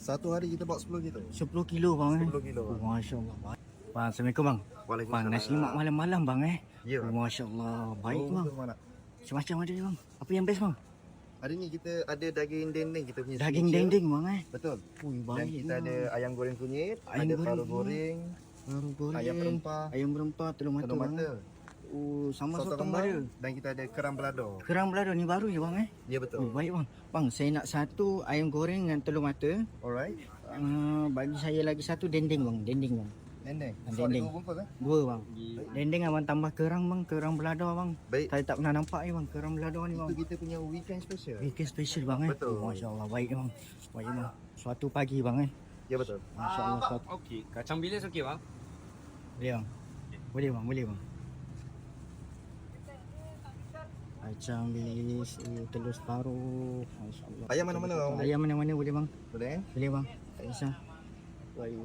Satu hari kita bawa 10 kilo. 10 kilo bang 10 kilo. Oh, Masya Allah. Bang, Assalamualaikum bang. Waalaikumsalam. Bang, nasi lemak malam-malam bang Ya. Oh, Masya Allah. Baik Oh, bang. betul, mana? Macam-macam ada ni bang. Apa yang best bang? Hari ni kita ada daging dendeng kita punya. Daging signature. dendeng bang Betul. Ui, Dan baik kita bang. ada ayam goreng kunyit, Ayam ada goreng paru kunyit. goreng, Baru goreng. ayam berempah, Ayam berempah, telur mata telur bang. mata, Oh, sama soto sotong kembang, ada. dan kita ada kerang belado. Kerang belado ni baru je bang Ya betul. Oh, baik bang. Bang, saya nak satu ayam goreng dengan telur mata. Alright. Bagi saya lagi satu dendeng bang. Dendeng bang. Dendeng. Dendeng. So ada 2 bungkus Dua bang. Dendeng abang tambah kerang bang. Kerang belado bang. Baik. Saya tak pernah nampak ni bang. Kerang belado ni bang. Itu kita punya weekend special. Weekend special bang Betul. Oh, Masya Allah. Baik bang. Baik bang. Suatu pagi bang Ya betul. Masya Allah. Suatu... Okey, kacang bilis okey bang. Boleh bang. Boleh bang. Boleh bang. Kacang bilis, telur separuh. Masya Allah. Ayam mana-mana bang? Ayam mana-mana boleh bang. Boleh? Boleh bang. Tak kisah. Baik.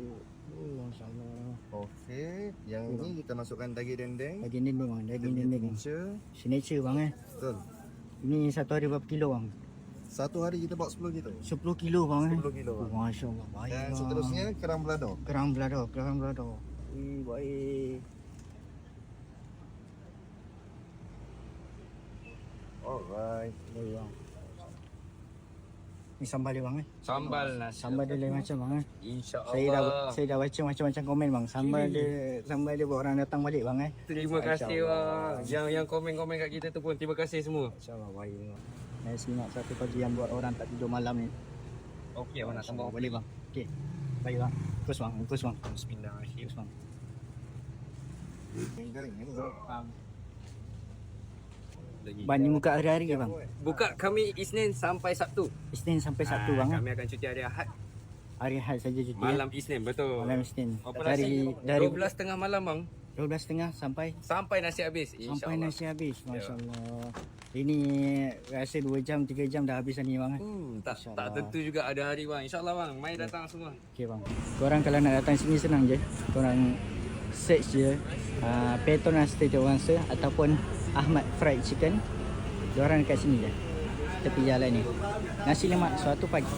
Oh, Masya Allah. Okey. Yang ni kita masukkan daging dendeng. Daging dendeng bang. Daging Kita dendeng. punya signature. Signature bang Betul. Ini satu hari berapa kilo bang? Satu hari kita bawa 10 kilo. 10 kilo bang 10 kilo. Oh, Masya Allah. Baik Dan bang. seterusnya kerang belado. Kerang belado. Kerang belado. Baik. Alright. Baik bang. Ni sambal dia bang Sambal nasi. Sambal dia lain macam bang Insya-Allah. Saya dah baca macam-macam komen bang. Sambal dia buat orang datang balik bang Terima kasih bang. Yang komen-komen kat kita tu pun terima kasih semua. InsyaAllah baik bang. Nasi lemak satu pagi yang buat orang tak tidur malam ni. Okey abang nak tambah Boleh bang. Okey. Baik bang. Terus bang. Terus bang. Bismillahirrahmanirrahim. Terus bang. Garing ni. Ban ni buka hari-hari ke bang? Buka kami Isnin sampai Sabtu. Isnin sampai Sabtu bang Kami akan cuti hari Ahad. Hari Ahad saja cuti Malam Isnin betul. Malam Isnin. Operasi Dari 12.30 malam bang. 12.30 sampai Nasi habis. sampai InsyaAllah. nasi habis. Masya-Allah. Ini rasa 2 jam 3 jam dah habis ni bang Tak InsyaAllah. tentu juga ada hari bang. InsyaAllah bang. Mai datang semua. Okey bang. Korang kalau nak datang sini senang je. Korang search je Petronas Stadium Wangsa ataupun Ahmad Fried Chicken. Diorang dekat sini je. Tepi jalan ni. Nasi lemak suatu pagi.